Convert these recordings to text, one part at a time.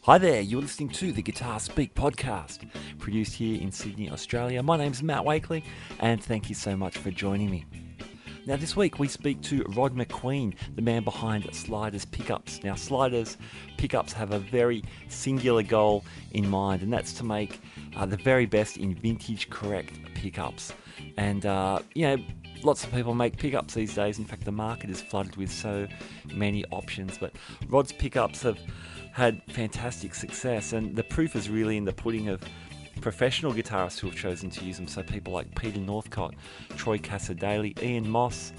Hi there, you're listening to the Guitar Speak podcast, produced here in Sydney, Australia. My name's Matt Wakely, and thank you so much for joining me. Now, this week we speak to Rod McQueen, the man behind Sliders Pickups. Now, Sliders Pickups have a very singular goal in mind, and that's to make the very best in vintage correct pickups. And, lots of people make pickups these days. In fact, the market is flooded with so many options, but Rod's pickups have had fantastic success, and the proof is really in the pudding of professional guitarists who have chosen to use them. So people like Peter Northcote, Troy Cassar-Daly, Ian Moss,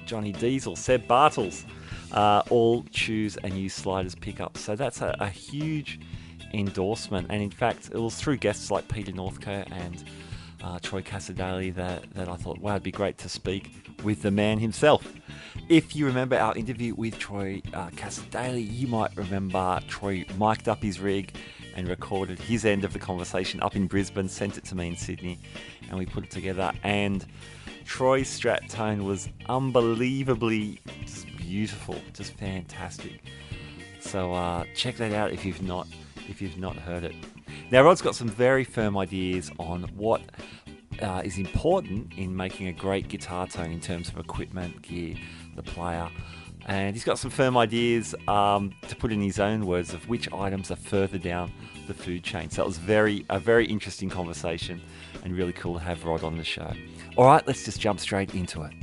Johnny Diesel, Seb Bartels, all choose and use Sliders pickups. So that's a huge endorsement, and in fact it was through guests like Peter Northcote and Troy Cassar-Daly that I thought, wow, it'd be great to speak with the man himself. If you remember our interview with Troy Cassar-Daly, you might remember Troy mic'd up his rig and recorded his end of the conversation up in Brisbane, sent it to me in Sydney, and we put it together. And Troy's Strat tone was unbelievably just beautiful, just fantastic. So check that out if you've not heard it. Now, Rod's got some very firm ideas on what is important in making a great guitar tone in terms of equipment, gear, the player. And he's got some firm ideas, to put in his own words, of which items are further down the food chain. So it was a very interesting conversation, and really cool to have Rod on the show. All right, let's just jump straight into it.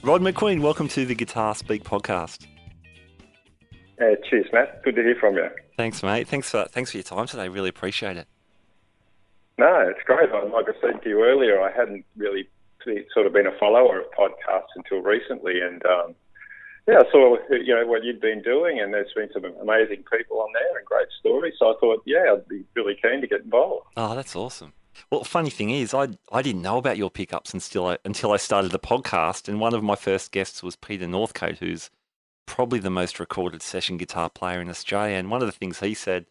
Rod McQueen, welcome to the Guitar Speak podcast. Cheers, Matt. Good to hear from you. Thanks, mate. Thanks for your time today. Really appreciate it. No, it's great. Like I said to you earlier, I hadn't really sort of been a follower of podcasts until recently, and I saw what you'd been doing, and there's been some amazing people on there and great stories. So I thought, I'd be really keen to get involved. Oh, that's awesome. Well, the funny thing is, I didn't know about your pickups until I started the podcast, and one of my first guests was Peter Northcote, who's probably the most recorded session guitar player in Australia. And one of the things he said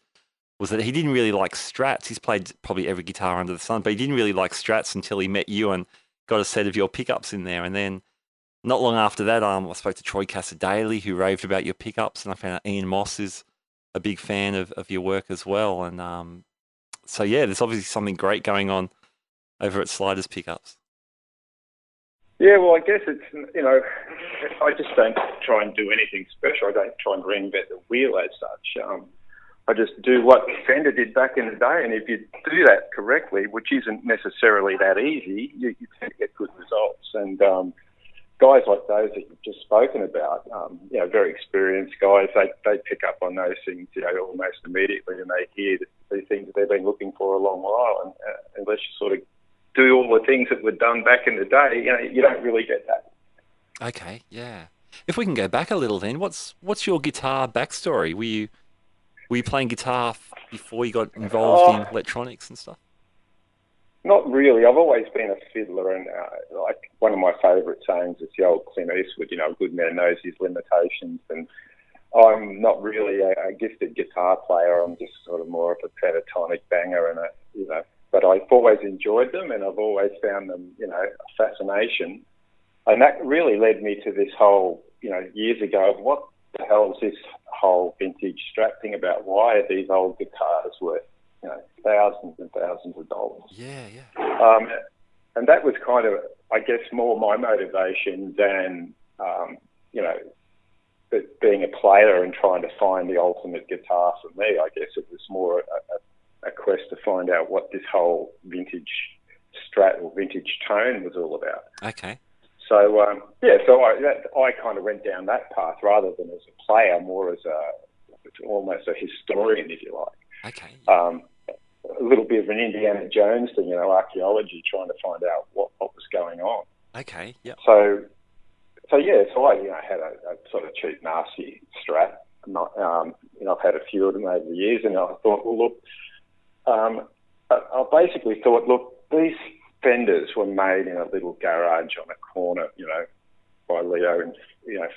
was that he didn't really like Strats. He's played probably every guitar under the sun, but he didn't really like Strats until he met you and got a set of your pickups in there. And then not long after that, I spoke to Troy Cassar-Daly, who raved about your pickups, and I found out Ian Moss is a big fan of your work as well. And there's obviously something great going on over at Sliders Pickups. Yeah, well, I guess it's, I just don't try and do anything special. I don't try and reinvent the wheel as such. I just do what Fender did back in the day, and if you do that correctly, which isn't necessarily that easy, you tend to get good results. And guys like those that you've just spoken about, very experienced guys, they pick up on those things, almost immediately, and they hear the things that they've been looking for a long while. And unless you sort of do all the things that were done back in the day, you don't really get that. Okay, yeah. If we can go back a little then, what's your guitar backstory? Were you playing guitar before you got involved in electronics and stuff? Not really. I've always been a fiddler, and like one of my favourite sayings is the old Clint Eastwood, a good man knows his limitations, and I'm not really a gifted guitar player. I'm just sort of more of a pentatonic banger, and but I've always enjoyed them, and I've always found them, a fascination. And that really led me to this whole, years ago, of what the hell is this whole vintage Strat thing about? Why are these old guitars worth, thousands and thousands of dollars? Yeah. And that was kind of, I guess, more my motivation than, being a player and trying to find the ultimate guitar for me. I guess it was more a quest to find out what this whole vintage Strat or vintage tone was all about. Okay. So, I kind of went down that path rather than as a player, more as almost a historian, if you like. Okay. A little bit of an Indiana Jones thing, archaeology, trying to find out what was going on. Okay, yeah. So I had a sort of cheap, nasty Strat. I've had a few of them over the years, and I thought, well, look, I basically thought, look, these Fenders were made in a little garage on a corner, by Leo and,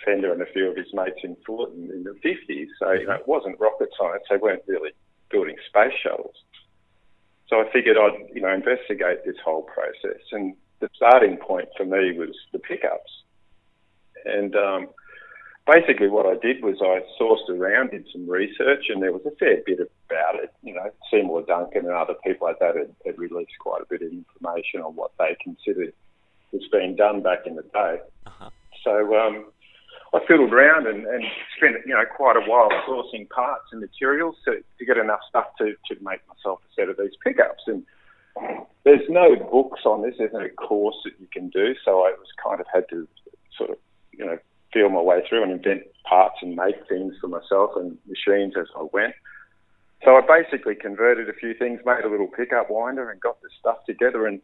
Fender and a few of his mates in Fullerton in the 50s. So, it wasn't rocket science. They weren't really building space shuttles. So I figured I'd, investigate this whole process. And the starting point for me was the pickups. And basically what I did was I sourced around, did some research, and there was a fair bit about it. Seymour Duncan and other people like that had released quite a bit of information on what they considered was being done back in the day. Uh-huh. So I fiddled around and spent quite a while sourcing parts and materials to get enough stuff to make myself a set of these pickups. And there's no books on this. There's no course that you can do. So I was kind of had to sort of feel my way through and invent parts and make things for myself and machines as I went. So I basically converted a few things, made a little pickup winder and got the stuff together and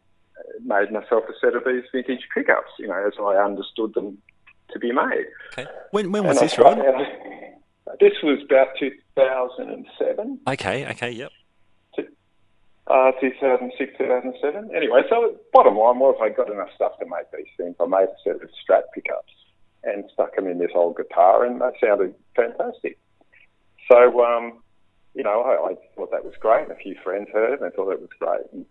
made myself a set of these vintage pickups, as I understood them to be made. Okay. When was this, Rod? This was about 2007. Okay, yep. 2006, 2007. Anyway, so bottom line was I got enough stuff to make these things. I made a set of Strat pickups and stuck them in this old guitar, and that sounded fantastic. So, I thought that was great, and a few friends heard it and thought it was great. And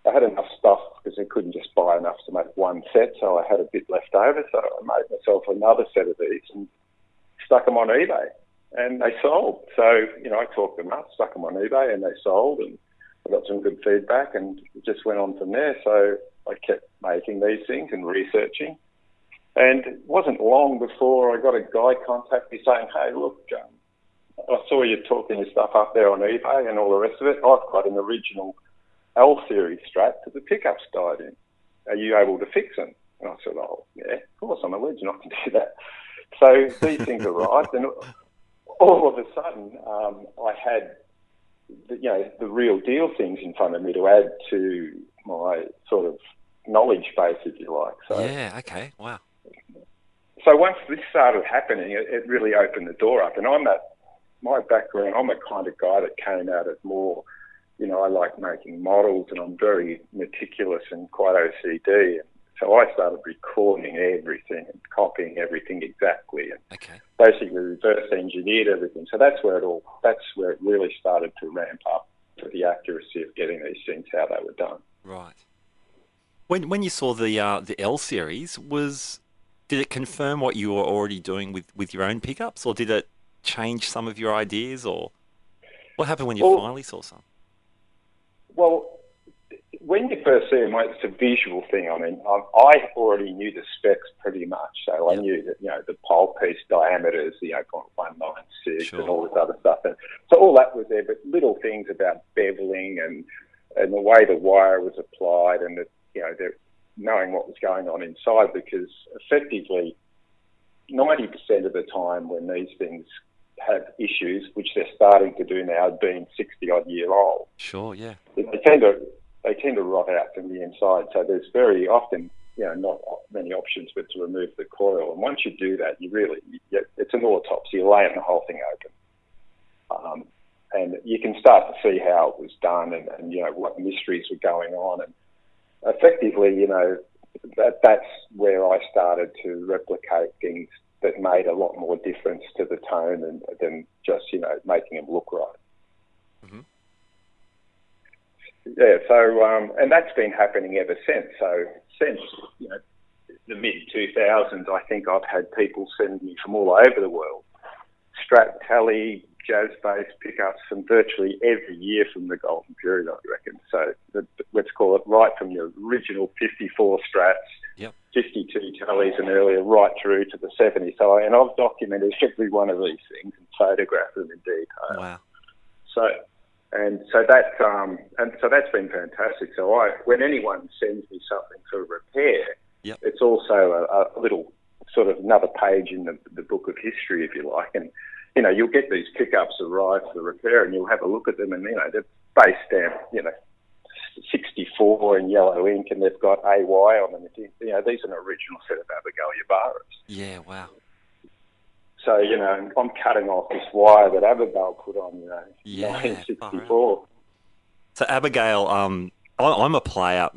I had enough stuff because I couldn't just buy enough to make one set, so I had a bit left over, so I made myself another set of these and stuck them on eBay, and they sold. So, I talked them up, stuck them on eBay, and they sold, and I got some good feedback, and it just went on from there. So I kept making these things and researching. And it wasn't long before I got a guy contact me saying, hey, look, I saw you talking your stuff up there on eBay and all the rest of it. I've got an original L-series Strat that the pickups died in. Are you able to fix them? And I said, oh, yeah, of course, I'm a legend, I can do that. So these things arrived, and all of a sudden I had the real deal things in front of me to add to my sort of knowledge base, if you like. So, yeah, okay, wow. So once this started happening, it really opened the door up. And my background, I'm a kind of guy that came out of more, I like making models, and I'm very meticulous and quite OCD. And so I started recording everything and copying everything exactly, and basically reverse engineered everything. So that's where it really started to ramp up to the accuracy of getting these things how they were done. Right. When you saw the L series, did it confirm what you were already doing with your own pickups, or did it change some of your ideas, or what happened when you finally saw some? Well, when you first see them, it's a visual thing. I mean, I already knew the specs pretty much, so I knew that the pole piece diameters, the 0.196 and all this other stuff, and so all that was there. But little things about beveling and the way the wire was applied, and knowing what was going on inside, because effectively 90% of the time when these things have issues, which they're starting to do now, being 60-odd year old. Sure, yeah. They tend to rot out from the inside. So there's very often, not many options but to remove the coil. And once you do that, it's an autopsy. You're laying the whole thing open. And you can start to see how it was done and what mysteries were going on. And effectively, that's where I started to replicate things that made a lot more difference to the tone than just, making them look right. Mm-hmm. Yeah, so, and that's been happening ever since. So since, the mid-2000s, I think I've had people send me from all over the world Strat, Telly, jazz-based pickups from virtually every year from the golden period, I reckon. So let's call it right from your original 54 Strats, 52 Tellys and earlier, right through to the 70s. So, and I've documented every one of these things and photographed them in detail. Wow. So that's been fantastic. So when anyone sends me something for repair, it's also a little sort of another page in the book of history, if you like. And you'll get these pickups arrive for repair, and you'll have a look at them, and they're base stamp, 64 in yellow ink, and they've got AY on them. These are an original set of Abigail Ybarras. Yeah, wow. So, I'm cutting off this wire that Abigail put on, 1964. So Abigail, I'm a player,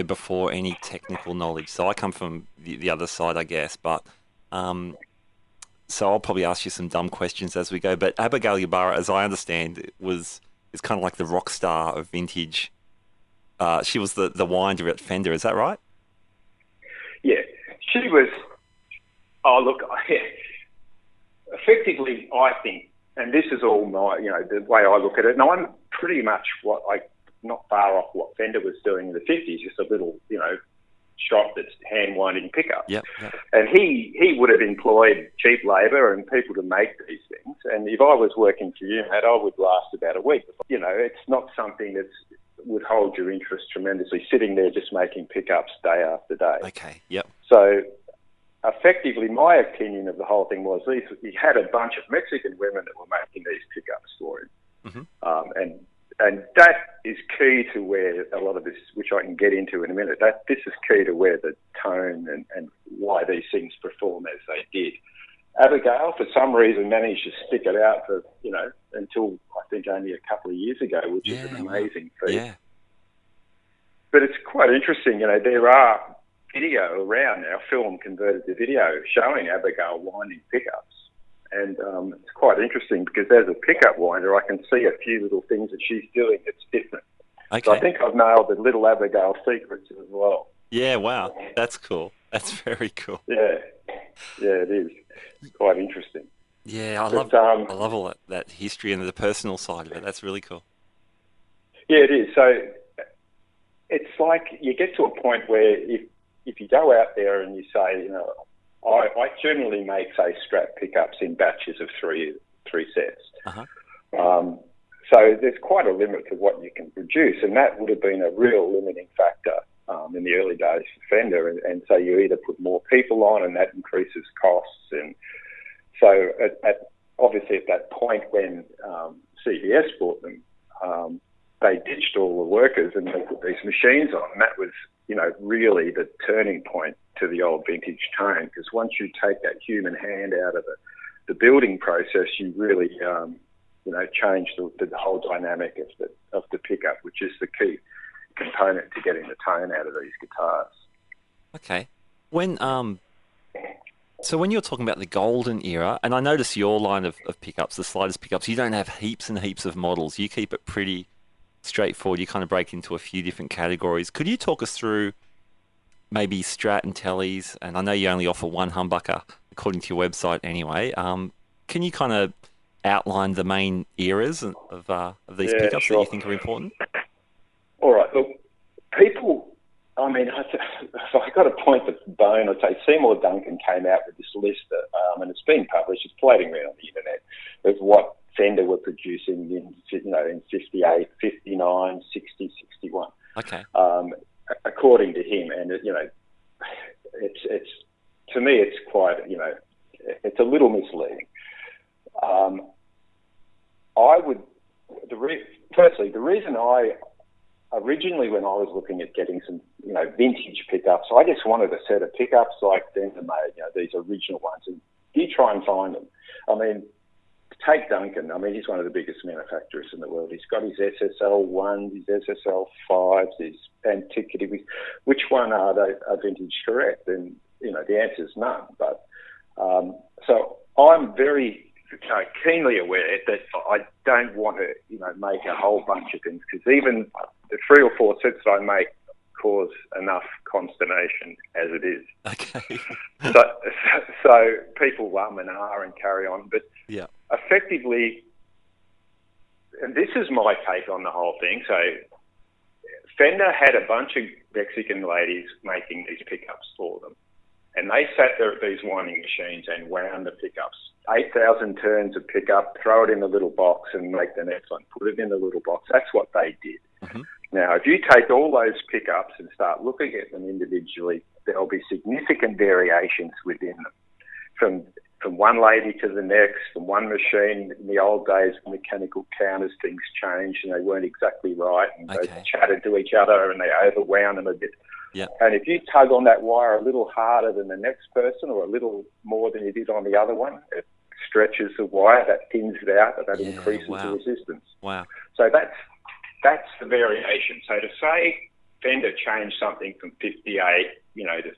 before any technical knowledge. So I come from the other side, I guess. But so I'll probably ask you some dumb questions as we go. But Abigail Ybarra, as I understand, is kind of like the rock star of vintage. She was the winder at Fender. Is that right? Yeah, she was. Oh, look, effectively, I think, and this is all my, the way I look at it, and I'm pretty much not far off what Fender was doing in the 50s, just a little, shop that's hand winding pickups. Yep. And he would have employed cheap labour and people to make these things. And if I was working for you, Matt, I would last about a week. It's not something that would hold your interest tremendously, sitting there just making pickups day after day. Okay, yep. So effectively, my opinion of the whole thing was he had a bunch of Mexican women that were making these pickups for him. Mm-hmm. And that is key to where a lot of this, which I can get into in a minute, this is key to where the tone and why these things perform as they did. Abigail, for some reason, managed to stick it out for, until I think only a couple of years ago, which is an amazing feat. Yeah. But it's quite interesting, there are video around now, film converted to video, showing Abigail winding pickups. And it's quite interesting because as a pickup winder, I can see a few little things that she's doing that's different. Okay. So I think I've nailed the little Abigail secrets as well. Yeah, wow. That's cool. That's very cool. Yeah, it is. It's quite interesting. Yeah, I love all that history and the personal side of it. That's really cool. Yeah, it is. So it's like you get to a point where if you go out there and you say, I generally make, say, strap pickups in batches of three sets. Uh-huh. So there's quite a limit to what you can produce, and that would have been a real limiting factor in the early days for Fender. And so you either put more people on, and that increases costs. And so obviously at that point when CBS bought them, they ditched all the workers and they put these machines on, and that was, really the turning point to the old vintage tone, because once you take that human hand out of the building process, you really, change the whole dynamic of the pickup, which is the key component to getting the tone out of these guitars. Okay. So when you're talking about the golden era, and I notice your line of pickups, the sliders pickups, you don't have heaps and heaps of models. You keep it pretty straightforward. You kind of break into a few different categories. Could you talk us through maybe Strat and Tellys? And I know you only offer one humbucker, according to your website anyway. Can you kind of outline the main eras of these pickups that you think are important? All right. Look, people, if I got to point the bone, I'd say Seymour Duncan came out with this list, and it's been published, it's floating around on the internet, of what Fender were producing in 58, 59, 60, 61. Okay. According to him, and it's to me, it's quite, it's a little misleading. Firstly, the reason originally when I was looking at getting some, vintage pickups, I just wanted a set of pickups like Fender made, these original ones, and you try and find them. Take Duncan. He's one of the biggest manufacturers in the world. He's got his SSL1s, his SSL5s, his Antiquity. Which one are vintage correct? And, the answer is none. But so I'm very keenly aware that I don't want to, make a whole bunch of things, because even the 3 or 4 sets that I make cause enough consternation as it is. Okay. so people and ah and carry on, but yeah. Effectively, and this is my take on the whole thing. So Fender had a bunch of Mexican ladies making these pickups for them, and they sat there at these winding machines and wound the pickups. 8,000 turns of pickup, throw it in the little box and make the next one, put it in the little box. That's what they did. Mm-hmm. Now, if you take all those pickups and start looking at them individually, there'll be significant variations within them. From one lady to the next, from one machine. In the old days, mechanical counters, things changed and they weren't exactly right, and they chatted to each other and they overwound them a bit. Yeah. And if you tug on that wire a little harder than the next person, or a little more than you did on the other one, it stretches the wire, that thins it out, that increases the resistance. Wow. So that's the variation. So to say Fender changed something from 58, to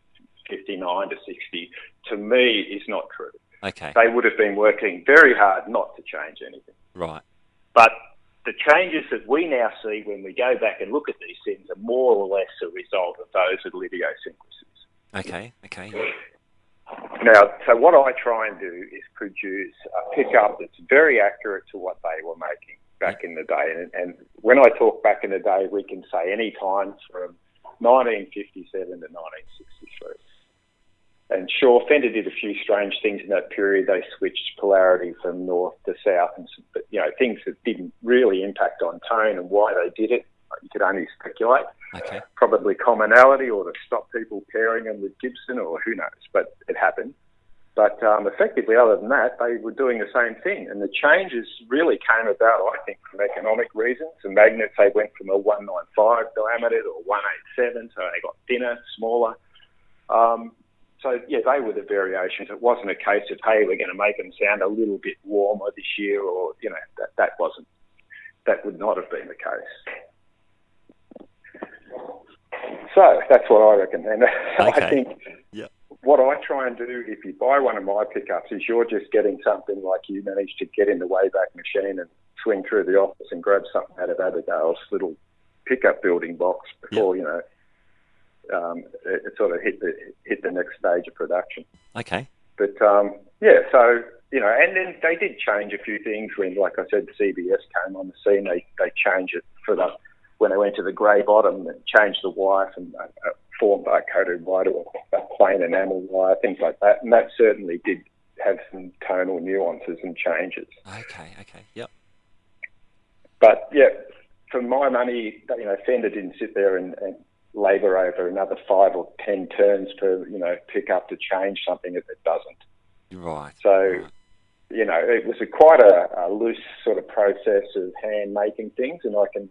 59 to 60, to me is not true. Okay. They would have been working very hard not to change anything. Right. But the changes that we now see when we go back and look at these things are more or less a result of those little idiosyncrasies. Okay. Now, so what I try and do is produce a pickup that's very accurate to what they were making back in the day. And when I talk back in the day, we can say any time from 1957 to 1963. And sure, Fender did a few strange things in that period. They switched polarity from north to south, and things that didn't really impact on tone and why they did it. You could only speculate. Okay. Probably commonality, or to stop people pairing them with Gibson, or who knows. But it happened. But effectively, other than that, they were doing the same thing. And the changes really came about, I think, from economic reasons. The magnets, they went from a 195 diameter to a 187, so they got thinner, smaller. So, they were the variations. It wasn't a case of, hey, we're going to make them sound a little bit warmer this year, or, that would not have been the case. So that's what I recommend. Okay. I think what I try and do, if you buy one of my pickups, is you're just getting something like you managed to get in the Wayback Machine and swing through the office and grab something out of Abigail's little pickup building box before, it sort of hit the next stage of production. Okay. But, so, and then they did change a few things when, like I said, CBS came on the scene. They changed it when they went to the grey bottom, and changed the wire from a form bar-coated wire to a plain enamel wire, things like that. And that certainly did have some tonal nuances and changes. Okay, yep. But, for my money, Fender didn't sit there and labour over another 5 or 10 turns per, pickup to change something if it doesn't. Right. So, it was quite a loose sort of process of hand making things, and I can,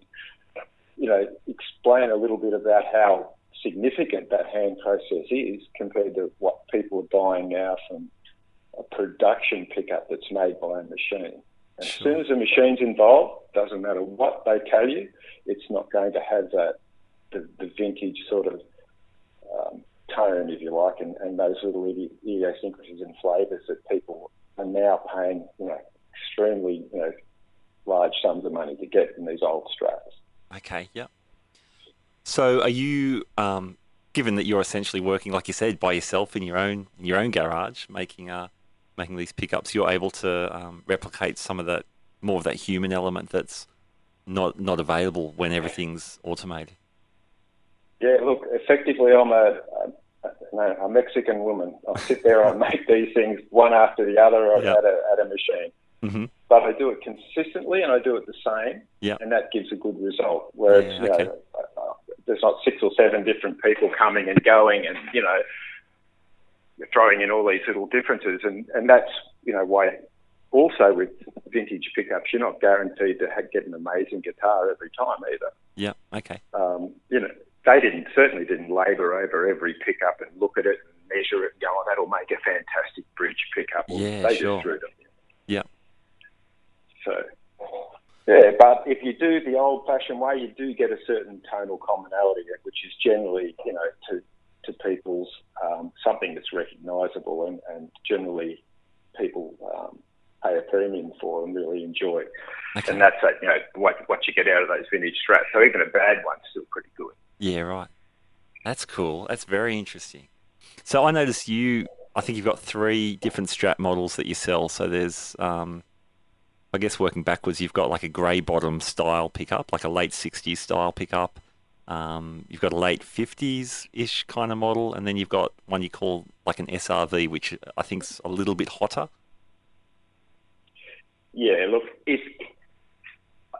explain a little bit about how significant that hand process is compared to what people are buying now from a production pickup that's made by a machine. As soon as the machine's involved, doesn't matter what they tell you, it's not going to have the vintage sort of tone, if you like, and those little idiosyncrasies and flavours that people are now paying, extremely, large sums of money to get in these old Strats. Okay, yeah. So are you, given that you're essentially working, like you said, by yourself in your own garage, making these pickups, you're able to replicate some of that, more of that human element that's not available when everything's automated? Yeah, look, effectively I'm a Mexican woman. I sit there and make these things one after the other at a machine. Mm-hmm. But I do it consistently and I do it the same, and that gives a good result. Whereas, there's not 6 or 7 different people coming and going and, throwing in all these little differences. And that's, why also with vintage pickups, you're not guaranteed to get an amazing guitar every time either. Yeah, okay. They certainly didn't labour over every pickup and look at it and measure it and go, oh, that'll make a fantastic bridge pickup. They just threw them in. Yeah. So, but if you do the old-fashioned way, you do get a certain tonal commonality, which is generally, to people's something that's recognisable and generally people pay a premium for and really enjoy. Okay. And that's what you get out of those vintage Strats. So even a bad one's still pretty good. Yeah, right. That's cool. That's very interesting. So I noticed I think you've got 3 different Strat models that you sell. So there's, I guess working backwards, you've got like a grey bottom style pickup, like a late 60s style pickup. You've got a late 50s-ish kind of model, and then you've got one you call like an SRV, which I think's a little bit hotter. Yeah, look, if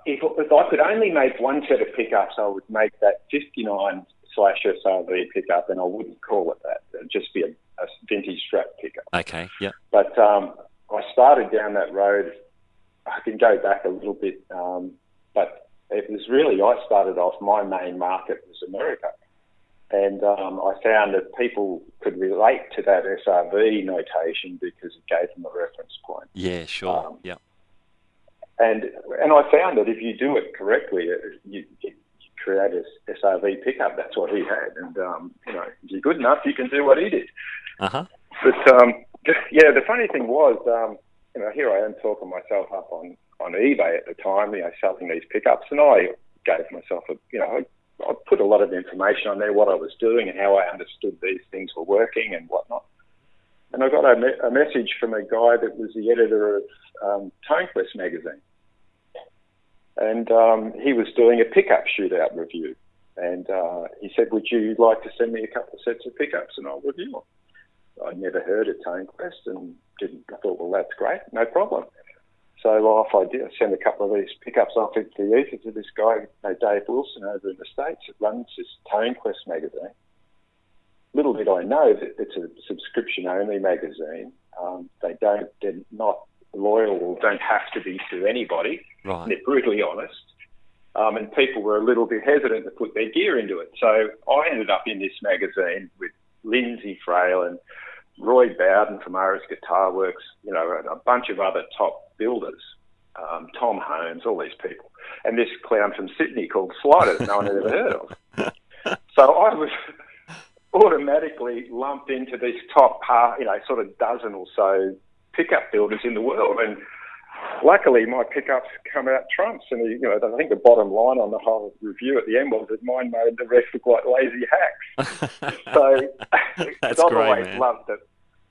I could only make one set of pickups, I would make that 59/SRV pickup, and I wouldn't call it that. It'd just be a vintage Strat pickup. Okay, yeah. But I started down that road. I can go back a little bit, but it was really, I started off, my main market was America. And I found that people could relate to that SRV notation because it gave them a reference point. Yeah, sure, yeah. And I found that if you do it correctly, you create a SRV pickup. That's what he had. And, if you're good enough, you can do what he did. Uh-huh. But, the funny thing was, here I am talking myself up on eBay at the time, selling these pickups. And I gave myself I put a lot of information on there, what I was doing and how I understood these things were working and whatnot. And I got a message from a guy that was the editor of ToneQuest magazine. And he was doing a pickup shootout review. And he said, would you like to send me a couple of sets of pickups and I'll review them? I'd never heard of ToneQuest and I thought, well, that's great, no problem. So off I did. I sent a couple of these pickups off into the ether to this guy, Dave Wilson, over in the States that runs this ToneQuest magazine. Little did I know that it's a subscription-only magazine. They're not loyal or don't have to be to anybody. Right. They're brutally honest. And people were a little bit hesitant to put their gear into it. So I ended up in this magazine with Lindsay Frail and Roy Bowden from Aris Guitar Works, and a bunch of other top builders, Tom Holmes, all these people. And this clown from Sydney called Sliders, no one had ever heard of. So I was automatically lumped into this top, sort of dozen or so pickup builders in the world. And luckily, my pickups come out trumps. And, I think the bottom line on the whole review at the end was that mine made the rest look like lazy hacks. So That's I've great, always man. loved it.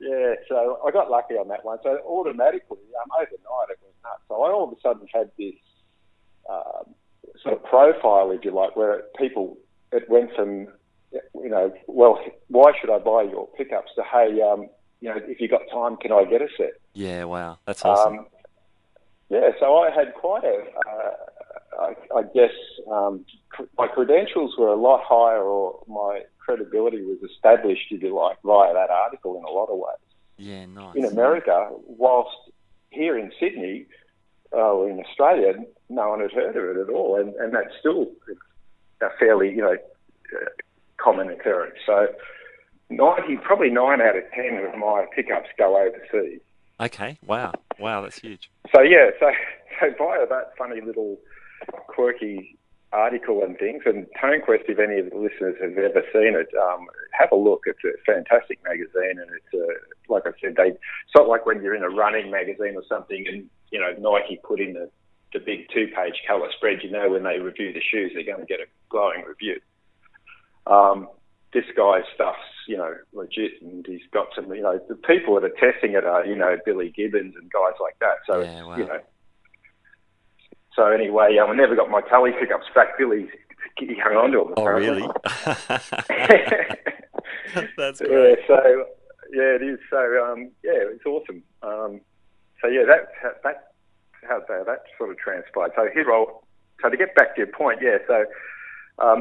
Yeah, so I got lucky on that one. So automatically, overnight, it was nuts. So I all of a sudden had this sort of profile, if you like, where it went from, well, why should I buy your pickups to, hey, if you got time, can I get a set? Yeah, wow. That's awesome. So I had quite I guess my credentials were a lot higher, or my credibility was established, if you like, via that article in a lot of ways. Yeah, nice. In America, whilst here in Sydney, in Australia, no one had heard of it at all, and that's still a fairly, common occurrence. So probably 9 out of 10 of my pickups go overseas. Okay, wow, that's huge. So via that funny little quirky article and things, and ToneQuest, if any of the listeners have ever seen it, have a look. It's a fantastic magazine, and it's like I said, it's not like when you're in a running magazine or something, and Nike put in the big 2-page colour spread. When they review the shoes, they're going to get a glowing review. This guy's stuff's, legit, and he's got some, the people that are testing it are, Billy Gibbons and guys like that. So, yeah, wow. So anyway, I never got my Telly Pickups back. Billy, he hung on to them. Oh, apparently. Really? That's great. It is. So, it's awesome. That's how that sort of transpired. So to get back to your point,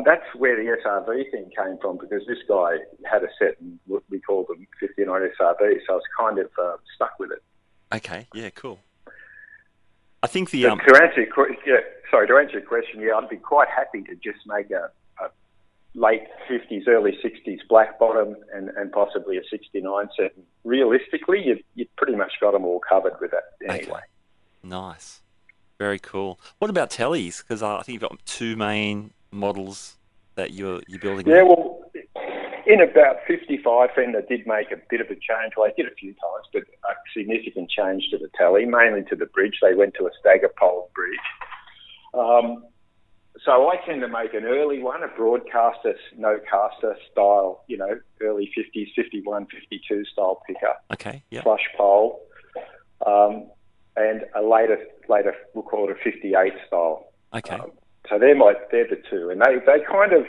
that's where the SRV thing came from, because this guy had a set, and we called them 59 SRV, so I was kind of stuck with it. Okay, yeah, cool. I think to answer your question, I'd be quite happy to just make a late 50s, early 60s black bottom and possibly a 69 set. Realistically, you've pretty much got them all covered with that anyway. Okay. Nice. Very cool. What about Tellys? Because I think you've got 2 main models that you're building. Yeah, well, in about 55, Fender did make a bit of a change. Well, they did a few times, but a significant change to the Telly, mainly to the bridge. They went to a stagger pole bridge. So I tend to make an early one, a broadcaster, no caster style, early 50s, 51, 52 style pickup. Okay, yeah. Flush pole. And a later, we'll call it a 58 style. Okay. So they're the 2. And they kind of,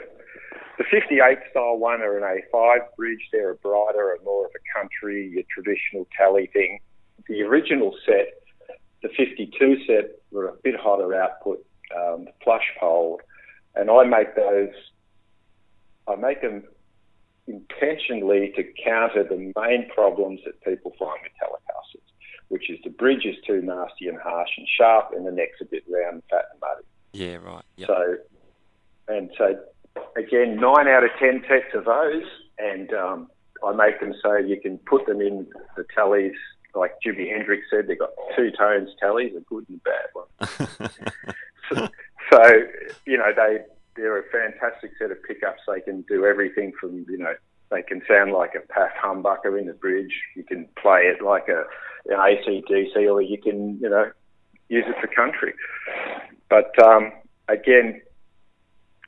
the 58 style one are an A5 bridge. They're a brighter and more of a country, your traditional Telly thing. The original set, the 52 set, were a bit hotter output, flush pole. And I make them intentionally to counter the main problems that people find with Telecasters, which is the bridge is too nasty and harsh and sharp, and the neck's a bit round, fat and muddy. Yeah, right. Yep. So again, 9 out of 10 sets of those, and I make them so you can put them in the Tellys, like Jimi Hendrix said, they've got 2 tones Tellys, a good and a bad one. so they're a fantastic set of pickups. They can do everything from, they can sound like a PAF humbucker in the bridge. You can play it like an AC/DC, or you can, use it for country. But again,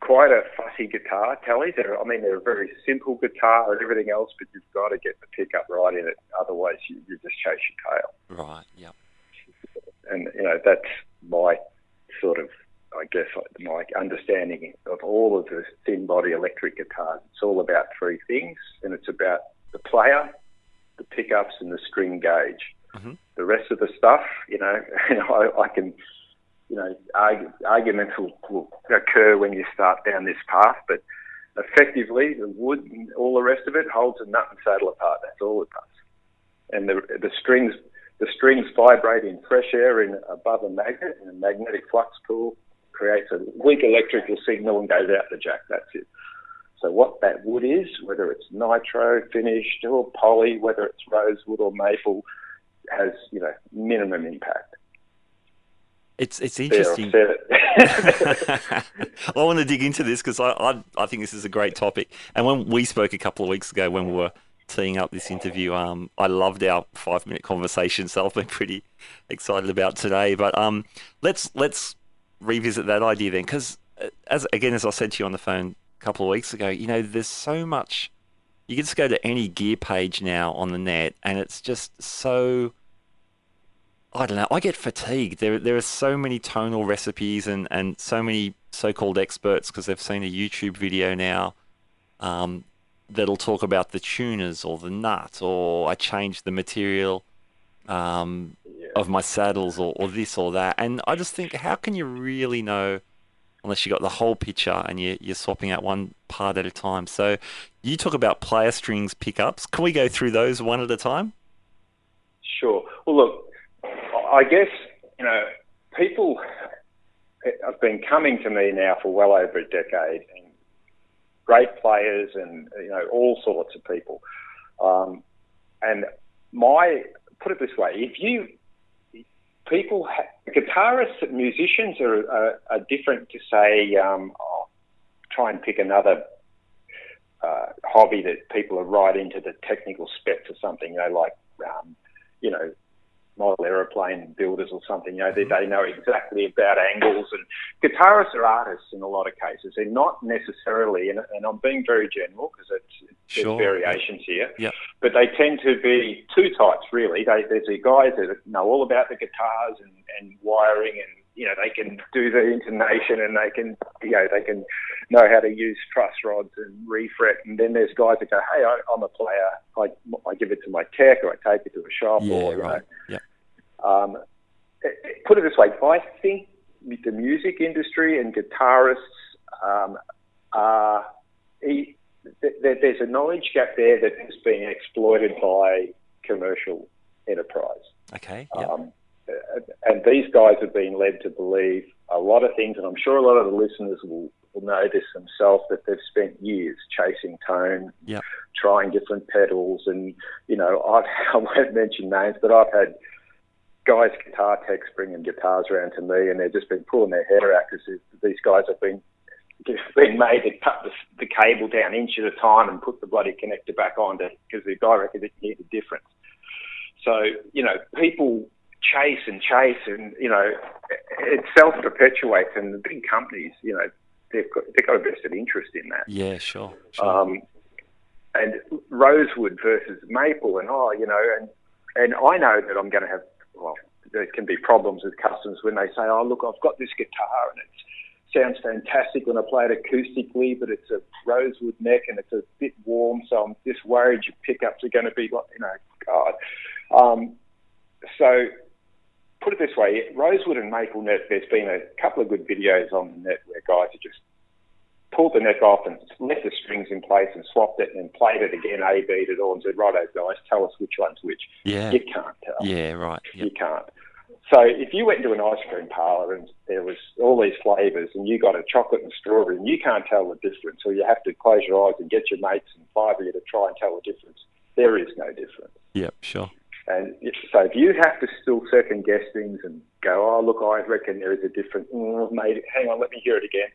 quite a fussy guitar, Telly. They're a very simple guitar and everything else, but you've got to get the pickup right in it. Otherwise, you just chase your tail. Right, yep. And, that's my sort of, I guess, my understanding of all of the thin body electric guitars. It's all about three things, and it's about the player, the pickups, and the string gauge. Mm-hmm. The rest of the stuff, I can, arguments will occur when you start down this path, but effectively the wood and all the rest of it holds a nut and saddle apart. That's all it does. And the strings vibrate in fresh air above a magnet, and a magnetic flux pool creates a weak electrical signal and goes out the jack. That's it. So what that wood is, whether it's nitro finished or poly, whether it's rosewood or maple, has minimum impact. It's interesting. There, I've said it. I want to dig into this because I think this is a great topic. And when we spoke a couple of weeks ago when we were teeing up this interview, I loved our 5-minute conversation, so I've been pretty excited about today. But let's revisit that idea then, because as I said to you on the phone a couple of weeks ago, there's so much. You can just go to any gear page now on the net, and it's just so. I don't know. I get fatigued. There are so many tonal recipes and so many so-called experts because they've seen a YouTube video now that'll talk about the tuners or the nut or I changed the material of my saddles or this or that. And I just think, how can you really know unless you got the whole picture and you're swapping out one part at a time? So you talk about player strings pickups. Can we go through those one at a time? Sure. Well, look, I guess, people have been coming to me now for well over a decade, and great players and, all sorts of people. And put it this way, guitarists and musicians are different to say, try and pick another hobby that people are right into the technical specs or something, like, model aeroplane builders or something, they know exactly about angles. And guitarists are artists in a lot of cases. They're not necessarily, and I'm being very general because there's variations here, but they tend to be two types really. There's the guys that know all about the guitars and wiring, and they can do the intonation, and they can know how to use truss rods and refret. And then there's guys that go, hey, I'm a player. I give it to my tech, or I take it to a shop, put it this way, I think the music industry and guitarists there's a knowledge gap there that has been exploited by commercial enterprise. Okay. And these guys have been led to believe a lot of things, and I'm sure a lot of the listeners will know this themselves, that they've spent years chasing tone, trying different pedals, and I won't mention names, but I've had guys, guitar techs, bringing guitars around to me, and they've just been pulling their hair out because these guys have been made to cut the cable down inch at a time and put the bloody connector back on because the guy reckons it can hear the difference. So, people chase, and, it self-perpetuates, and the big companies, they've got a vested interest in that. Yeah, sure. And rosewood versus maple, and I know that I'm going to have, there can be problems with customers when they say, oh, look, I've got this guitar and it sounds fantastic when I play it acoustically, but it's a rosewood neck and it's a bit warm, so I'm just worried your pickups are going to be like, God. So put it this way, rosewood and maple net, there's been a couple of good videos on the net where guys have just pulled the neck off and left the strings in place and swapped it and played it again, A-B'd it all, and said, righto, guys, tell us which one's which. Yeah. You can't tell. Yeah, right. Yep. You can't. So if you went into an ice cream parlour and there was all these flavours and you got a chocolate and strawberry and you can't tell the difference, or you have to close your eyes and get your mates and 5 of you to try and tell the difference, there is no difference. Yep, sure. And so if you have to still second guess things and go, oh, look, I reckon there is a difference, mate, hang on, let me hear it again,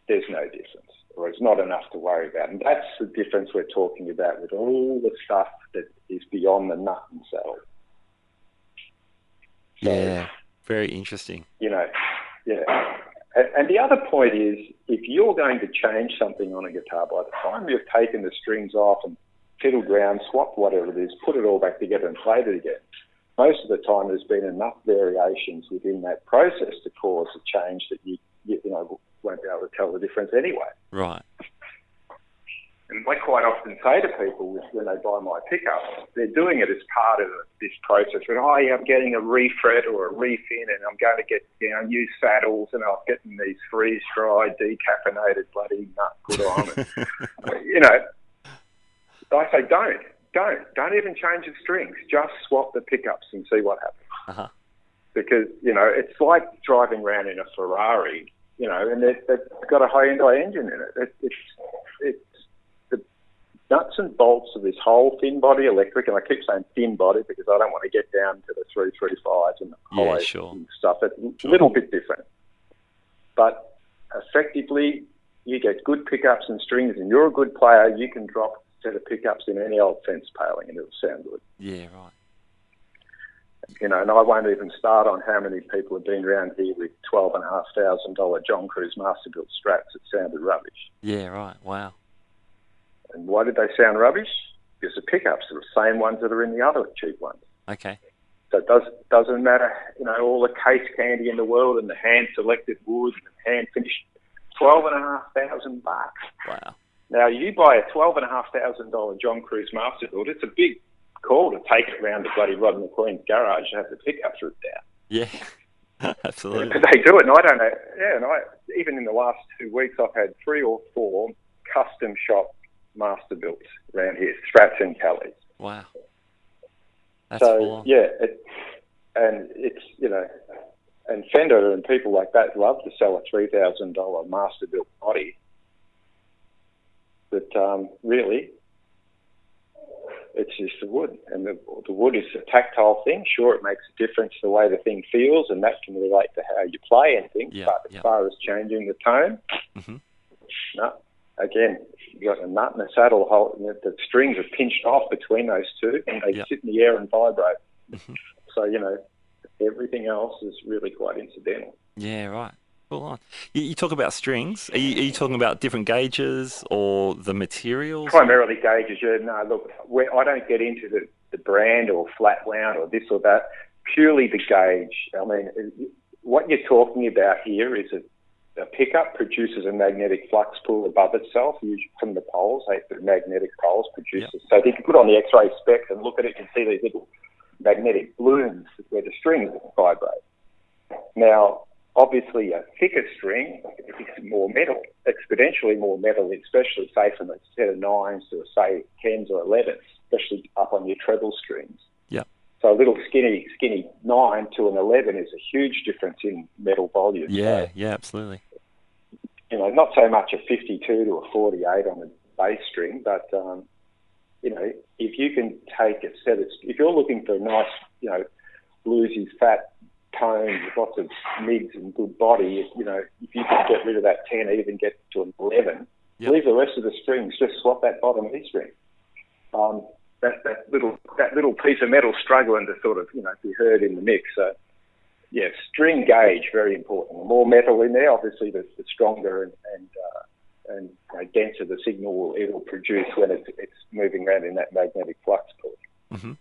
there's no difference, or it's not enough to worry about. And that's the difference we're talking about with all the stuff that is beyond the nut and saddle. So, yeah, very interesting. Yeah. And the other point is, if you're going to change something on a guitar, by the time you've taken the strings off and fiddled around, swapped whatever it is, put it all back together and played it again, most of the time there's been enough variations within that process to cause a change that you won't be able to tell the difference anyway. Right. And I quite often say to people when they buy my pickups, they're doing it as part of this process. But, I'm getting a refret or a refin, and I'm going to get new saddles, and I'm getting these freeze-dried, decaffeinated bloody nut put on. I say don't even change the strings. Just swap the pickups and see what happens. Uh-huh. Because it's like driving around in a Ferrari, and they've got a Hyundai engine in it. It's the nuts and bolts of this whole thin body electric, and I keep saying thin body because I don't want to get down to the 335s and the highs and stuff. It's a little bit different, but effectively you get good pickups and strings, and you're a good player. You can drop a set of pickups in any old fence paling, and it'll sound good. Yeah, right. And I won't even start on how many people have been around here with $12,500 John Cruise Masterbuilt Strats that sounded rubbish. Yeah, right. Wow. And why did they sound rubbish? Because the pickups are the same ones that are in the other cheap ones. Okay. So it doesn't matter, all the case candy in the world and the hand-selected wood and hand-finished, $12,500. Wow. Now, you buy a $12,500 John Cruise Masterbuilt, it's a big call to take it around to bloody Rod McQueen's garage and have the pickups ripped out. Yeah, absolutely. But they do it, and I don't know. Yeah, and even in the last 2 weeks, I've had 3 or 4 custom shop Masterbuilts around here, Strats and Kellys. Wow. That's full on. Yeah, and Fender and people like that love to sell a $3,000 Masterbuilt body. But really, it's just the wood, and the wood is a tactile thing. Sure, it makes a difference the way the thing feels, and that can relate to how you play and things. Yeah, but as far as changing the tone, no. Again, you got a nut and a saddle hole, and the strings are pinched off between those two, and they sit in the air and vibrate. So everything else is really quite incidental. Yeah, right. Full on. You talk about strings. Are you talking about different gauges or the materials? Primarily gauges, yeah. No, look, I don't get into the brand or flat wound or this or that. Purely the gauge. I mean, what you're talking about here is a pickup produces a magnetic flux pool above itself, usually from the poles. The magnetic poles produces. Yep. So if you can put on the X-ray spec and look at it, you can see these little magnetic balloons where the strings vibrate. Now, obviously, a thicker string is more metal, exponentially more metal, especially, say, from a set of 9s to, say, 10s or 11s, especially up on your treble strings. Yeah. So a little skinny 9 to an 11 is a huge difference in metal volume. Yeah, so, yeah, absolutely. Not so much a 52 to a 48 on the bass string, but, if you can take a set of... If you're looking for a nice, bluesy, fat tone with lots of mids and good body, if you can get rid of that 10, even get to an 11, leave the rest of the strings, just swap that bottom E string. That little piece of metal struggling to sort of, be heard in the mix. So, yeah, string gauge, very important. The more metal in there, obviously, the stronger and denser the signal it will produce when it's moving around in that magnetic flux pool. Mm-hmm.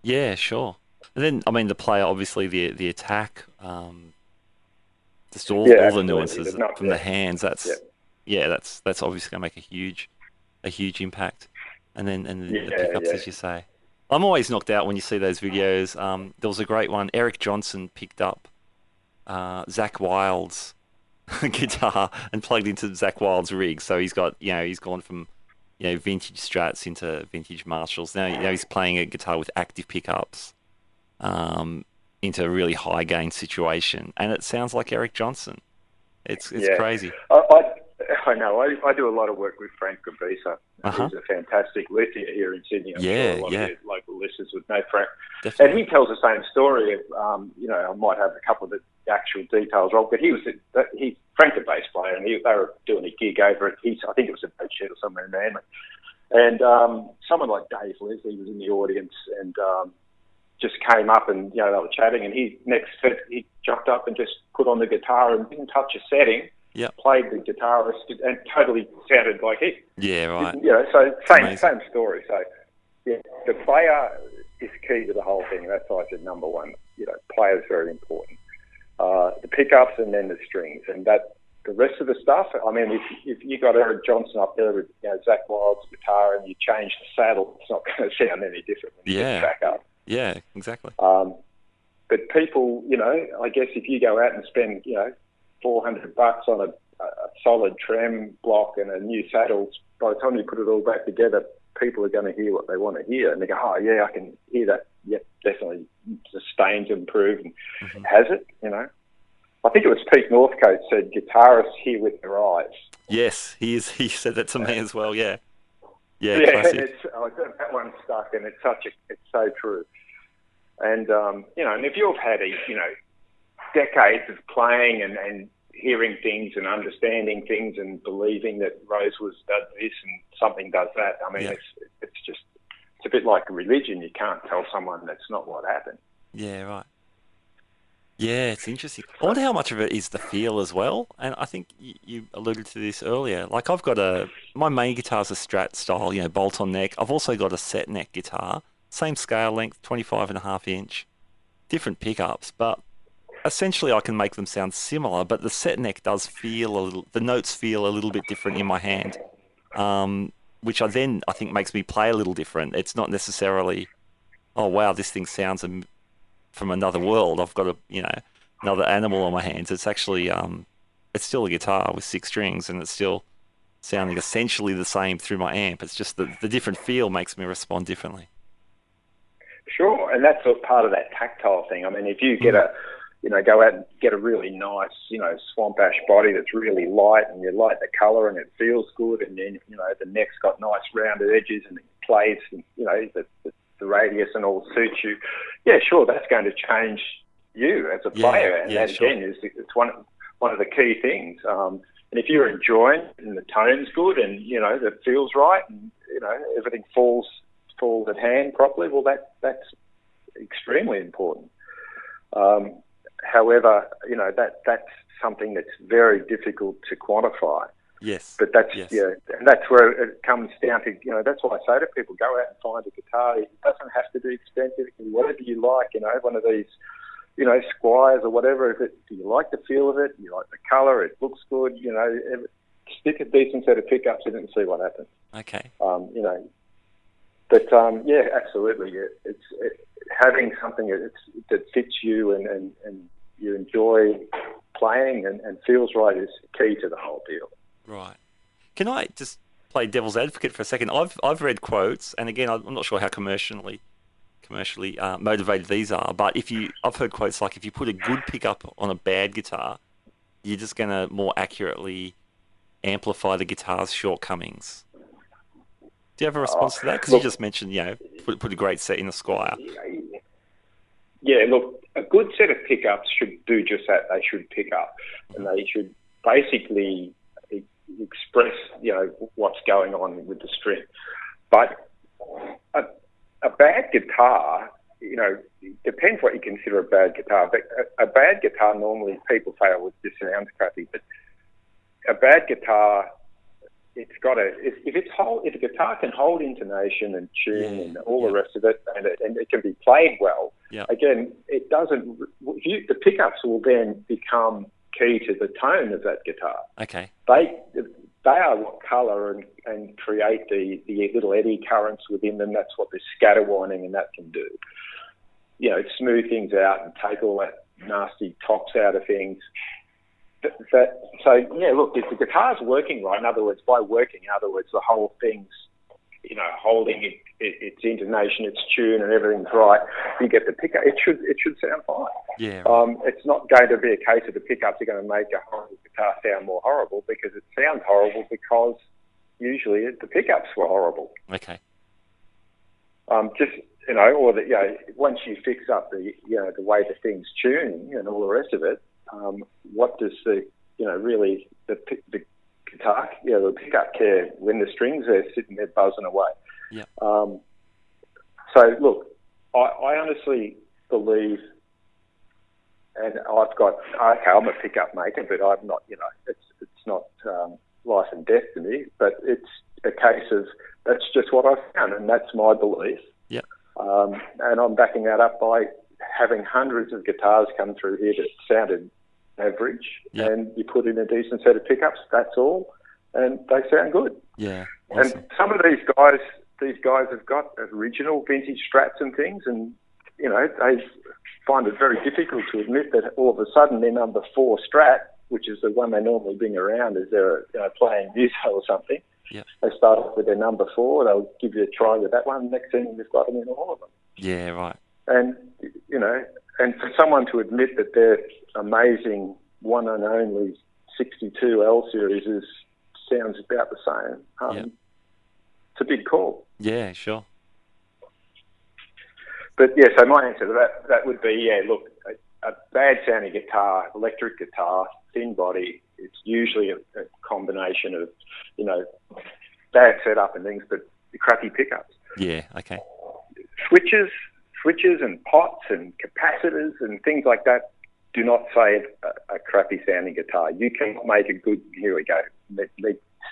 Yeah, sure. And then, I mean, the player, obviously, the attack, just all the nuances from the hands. That's obviously going to make a huge impact. And then the pickups, as you say. I'm always knocked out when you see those videos. There was a great one. Eric Johnson picked up Zach Wilde's guitar and plugged into Zach Wilde's rig. So he's got, he's gone from vintage Strats into vintage Marshalls. Now he's playing a guitar with active pickups into a really high gain situation, and it sounds like Eric Johnson. It's crazy. I know. I do a lot of work with Frank Gabisa. He's a fantastic luthier here in Sydney. I'm sure a lot of your local listeners would know Frank. Definitely. And he tells the same story of, I might have a couple of the actual details wrong, but he's Frank's a bass player, and they were doing a gig over at I think it was a boat shed or somewhere in Manly. And someone like Dave Leslie was in the audience, and just came up and, they were chatting, and he jumped up and just put on the guitar and didn't touch a setting. Yep. Played the guitarist and totally sounded like he. Yeah, right. So same story. So, the player is key to the whole thing. That's like the number one. Player's very important. The pickups and then the strings, and that the rest of the stuff. I mean, if you got Eric Johnson up there with Zach Wilde's guitar and you change the saddle, it's not going to sound any different when you get it back up. Yeah, exactly. But people, I guess if you go out and spend, $400 on a solid trem block and a new saddle, by the time you put it all back together, people are going to hear what they want to hear, and they go, "Oh yeah, I can hear that. Yep, definitely sustains improved and has it." I think it was Pete Northcote said, "Guitarists hear with their eyes." Yes, he said that to me as well. Yeah. Yeah, classic. That one stuck, and it's so true. And and if you've had decades of playing and hearing things and understanding things and believing that Rosewood's does this and something does that, I mean, it's a bit like a religion. You can't tell someone that's not what happened. Yeah, right. Yeah, it's interesting. I wonder how much of it is the feel as well. And I think you alluded to this earlier. Like I've got my main guitar's a Strat style, bolt-on neck. I've also got a set neck guitar, same scale length, 25.5 inch, different pickups, but essentially I can make them sound similar, but the set neck does the notes feel a little bit different in my hand, which I think makes me play a little different. It's not necessarily, oh wow, this thing sounds from another world. I've got another animal on my hands. It's actually, it's still a guitar with 6 strings, and it's still sounding essentially the same through my amp. It's just the different feel makes me respond differently. Sure, and that's part of that tactile thing. I mean, if you get go out and get a really nice, swamp ash body that's really light, and you light the colour and it feels good, and then, the neck's got nice rounded edges and it plays, and, the radius and all suits you. Yeah, sure, that's going to change you as a player, and that again it's one of the key things. And if you're enjoying it and the tone's good and that feels right, and everything falls at hand properly, well, that's extremely important. However, that's something that's very difficult to quantify. Yes. But and that's where it comes down to, that's why I say to people, go out and find a guitar. It doesn't have to be expensive. It can be whatever you like, one of these, Squires or whatever. Do you like the feel of it? Do you like the colour? It looks good, stick a decent set of pickups in it and see what happens. Okay. Absolutely. It's having something that fits you and you enjoy playing and feels right is key to the whole deal. Right. Can I just play devil's advocate for a second? I've read quotes, and again, I'm not sure how commercially motivated these are, but I've heard quotes like, if you put a good pickup on a bad guitar, you're just going to more accurately amplify the guitar's shortcomings. Do you have a response to that? Because you just mentioned, put a great set in a Squire. Yeah, look, a good set of pickups should do just that. They should pick up, and they should basically express, what's going on with the string. But a bad guitar, depends what you consider a bad guitar. But a bad guitar, normally people say, "Oh, this sounds crappy," but a bad guitar, it's got if a guitar can hold intonation and tune and all the rest of it, and it can be played well. Yeah. Again, it doesn't. The pickups will then become key to the tone of that guitar. Okay. They are what colour and create the little eddy currents within them. That's what the scatter winding and that can do. Smooth things out and take all that nasty tops out of things. Look, if the guitar's working right, in other words, the whole thing's, holding its intonation, its tune, and everything's right, you get the pickup. It should sound fine. Yeah. Right. It's not going to be a case of the pickups are going to make a horrible guitar sound more horrible, because it sounds horrible because usually the pickups were horrible. Okay. Once you fix up the way the thing's tuning and all the rest of it, what does the guitar, the pickup care when the strings are sitting there buzzing away? Yeah. So look, I honestly believe, and I'm a pickup maker, but I'm not, it's not life and death to me, but it's a case of that's just what I found, and that's my belief. Yep. And I'm backing that up by having hundreds of guitars come through here that sounded average, yep. and you put in a decent set of pickups, that's all, and they sound good. Yeah. Awesome. And some of these guys have got original vintage Strats and things, and they find it very difficult to admit that all of a sudden their number 4 Strat, which is the one they normally bring around as they're playing music or something. Yep. They start off with their number 4. They'll give you a try with that one. Next thing they've got them in all of them. Yeah, right. And and for someone to admit that their amazing one and only 62 L series sounds about the same. Yep. It's a big call. Yeah, sure. But yeah, so my answer to that would be, look, a bad sounding guitar, electric guitar, thin body, it's usually a combination of, bad setup and things, but crappy pickups. Yeah, okay. Switches and pots and capacitors and things like that do not save a crappy sounding guitar. You cannot make a good, here we go,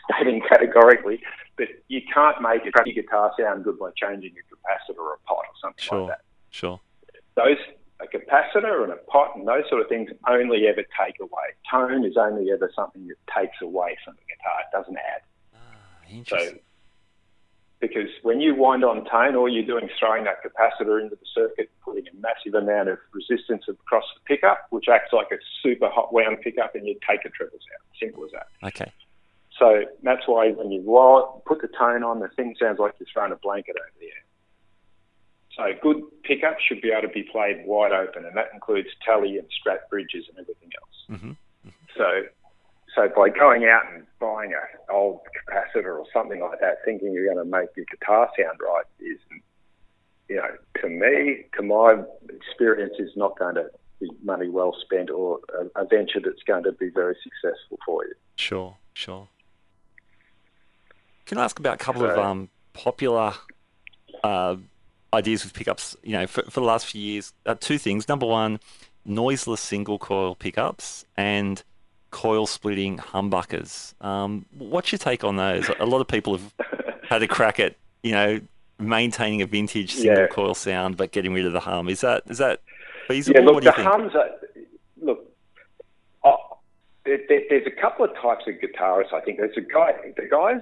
stating categorically, but you can't make a crappy guitar sound good by changing a capacitor or a pot or something like that. Sure. A capacitor and a pot and those sort of things only ever take away. Tone is only ever something that takes away from the guitar. It doesn't add. Interesting. So, because when you wind on tone, all you're doing is throwing that capacitor into the circuit, putting a massive amount of resistance across the pickup, which acts like a super hot wound pickup, and you take the trebles out. Simple as that. Okay. So that's why when you put the tone on, the thing sounds like you're throwing a blanket over the air. So good pickups should be able to be played wide open, and that includes Telly and Strat bridges and everything else. Mm-hmm. Mm-hmm. So by going out and buying an old capacitor or something like that, thinking you're going to make your guitar sound right is, to my experience, is not going to be money well spent or a venture that's going to be very successful for you. Sure. Can I ask about a couple of popular ideas with pickups? For the last few years, 2 things. Number one, noiseless single coil pickups and coil splitting humbuckers. What's your take on those? A lot of people have had a crack at maintaining a vintage single coil sound but getting rid of the hum. Is that feasible? Yeah, look, what do you think? Hums there's a couple of types of guitarists. I think there's the guys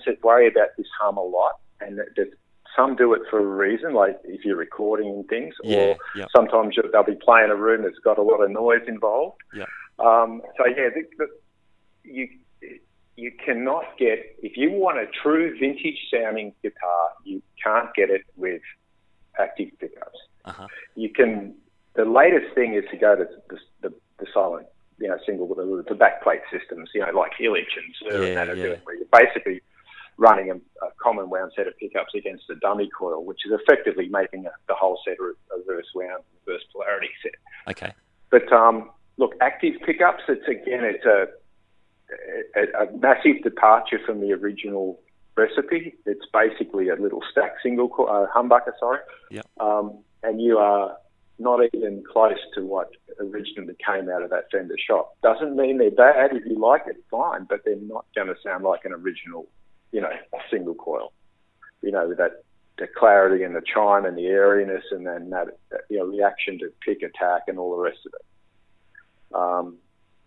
that worry about this hum a lot, and that some do it for a reason, like if you're recording and things, or sometimes they'll be playing a room that's got a lot of noise involved. Yeah. You cannot get, if you want a true vintage sounding guitar, you can't get it with active pickups. Uh-huh. The latest thing is to go to the silent, single, the backplate systems, like Illich and Sir and that are doing, where you're basically running a common wound set of pickups against a dummy coil, which is effectively making the whole set a reverse wound, reverse polarity set. Okay. But look, active pickups, it's a massive departure from the original recipe. It's basically a little stacked single humbucker, Yeah. And you are not even close to what originally came out of that Fender shop. Doesn't mean they're bad. If you like it, fine, but they're not going to sound like an original, single coil. With the clarity and the chime and the airiness, and then that reaction to pick attack and all the rest of it.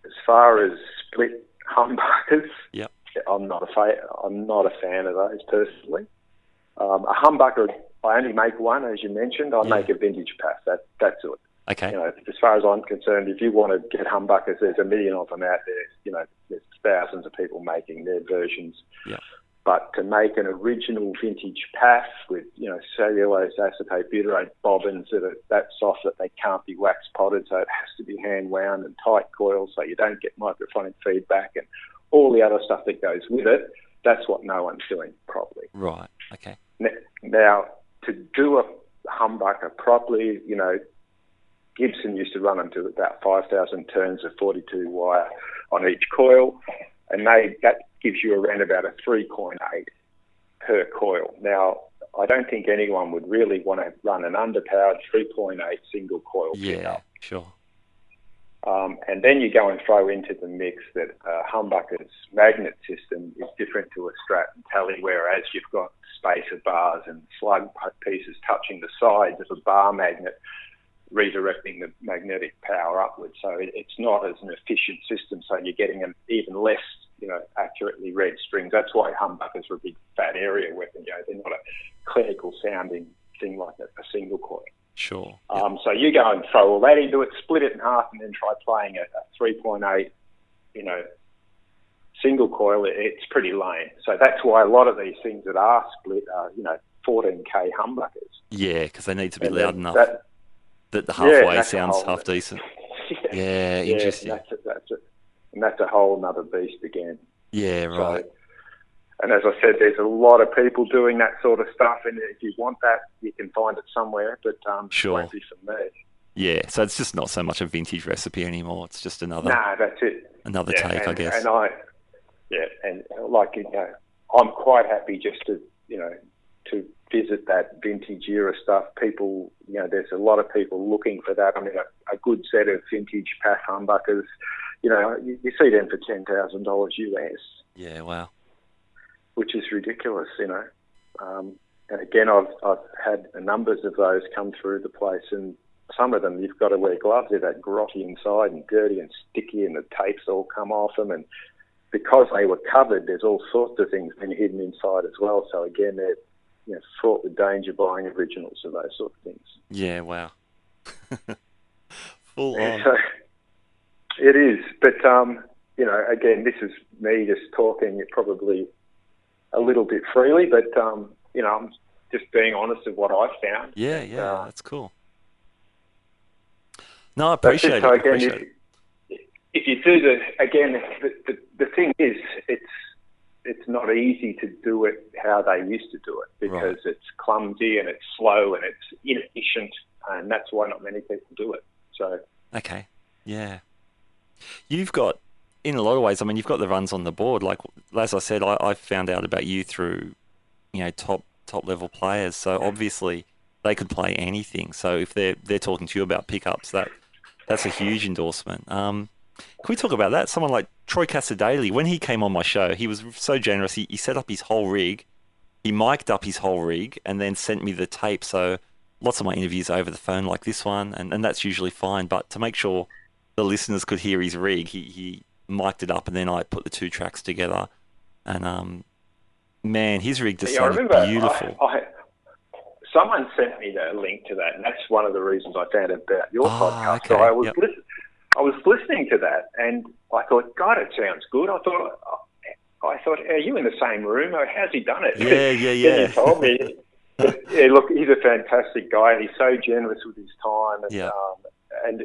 As far as split humbuckers, I'm not a fan of those personally. A humbucker, I only make one, as you mentioned. I make a vintage pass. That's it. Okay. As far as I'm concerned, if you want to get humbuckers, there's a million of them out there. There's thousands of people making their versions. Yeah. But to make an original vintage pass with, cellulose acetate butyrate bobbins that are that soft that they can't be wax potted, so it has to be hand wound and tight coils so you don't get microphonic feedback and all the other stuff that goes with it, that's what no one's doing properly. Right, okay. Now, to do a humbucker properly, Gibson used to run them to about 5,000 turns of 42 wire on each coil, and that gives you around about a 3.8 per coil. Now, I don't think anyone would really want to run an underpowered 3.8 single coil pickup. Sure. And then you go and throw into the mix that humbucker's magnet system is different to a Strat and Telly, whereas you've got spacer bars and slug pieces touching the sides of a bar magnet, redirecting the magnetic power upwards. So it's not as an efficient system, so you're getting an even less, accurately read strings. That's why humbuckers are a big fat area weapon. They're not a clinical sounding thing like a single coil. Sure. So you go and throw all that into it, split it in half, and then try playing a 3.8, single coil. It's pretty lame. So that's why a lot of these things that are split are, 14K humbuckers. Yeah, because they need to be loud enough that the halfway sounds half decent. Yeah, interesting. And that's a whole nother beast again. Yeah, right. So, and as I said, there's a lot of people doing that sort of stuff, and if you want that, you can find it somewhere, but sure. It won't be for me. Yeah, so it's just not so much a vintage recipe anymore. It's just another. No, that's it. Another take, I guess. And I'm quite happy just to visit that vintage era stuff. People, there's a lot of people looking for that. I mean, a good set of vintage Path humbuckers, you see them for $10,000 US. Yeah, wow. Which is ridiculous, And again, I've had numbers of those come through the place, and some of them you've got to wear gloves. They're that grotty inside and dirty and sticky, and the tapes all come off them. And because they were covered, there's all sorts of things been hidden inside as well. So again, they're fraught with danger buying originals of those sort of things. Yeah, wow. Full on. So it is, but again, this is me just talking. Probably a little bit freely, but I'm just being honest of what I've found. Yeah, that's cool. No, I appreciate it. If you do the thing is, it's not easy to do it how they used to do it because it's clumsy and it's slow and it's inefficient, and that's why not many people do it. So okay, yeah, you've got. In a lot of ways, I mean, you've got the runs on the board. Like, as I said, I found out about you through, top level players. So obviously, they could play anything. So if they're talking to you about pickups, that's a huge endorsement. Can we talk about that? Someone like Troy Cassar-Daly, when he came on my show, he was so generous. He set up his whole rig, he mic'd up his whole rig, and then sent me the tape. So lots of my interviews are over the phone, like this one, and that's usually fine. But to make sure the listeners could hear his rig, he mic'd it up, and then I put the two tracks together. And man, his rig just sounded beautiful. Someone sent me the link to that, and that's one of the reasons I found out about your podcast. Okay. So I was listening to that, and I thought, God, it sounds good. I thought, are you in the same room? How's he done it? Yeah. Then you told me. Yeah, look, he's a fantastic guy, and he's so generous with his time. And,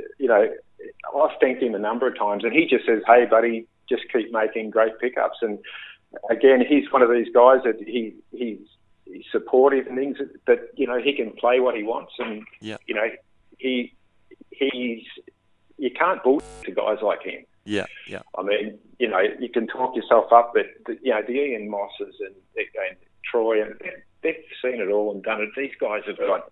I've thanked him a number of times, and he just says, hey, buddy, just keep making great pickups. And, again, he's one of these guys that he's supportive and things, but, he can play what he wants. And, you can't bullshit to guys like him. Yeah. I mean, you can talk yourself up, but, the Ian Mosses and Troy, and they've seen it all and done it. These guys have got,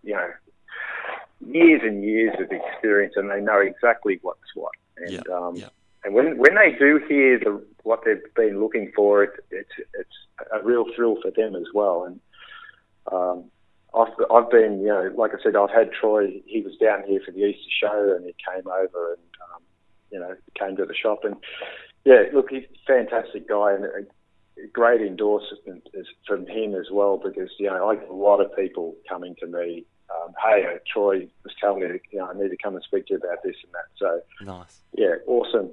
years and years of experience, and they know exactly what's what. And and when they do hear what they've been looking for, it's a real thrill for them as well. And I've been, like I said, I've had Troy. He was down here for the Easter show, and he came over and came to the shop. And look, he's a fantastic guy, and a great endorsement from him as well, because I get a lot of people coming to me. Hey, Troy was telling me, I need to come and speak to you about this and that. So, nice. Yeah, awesome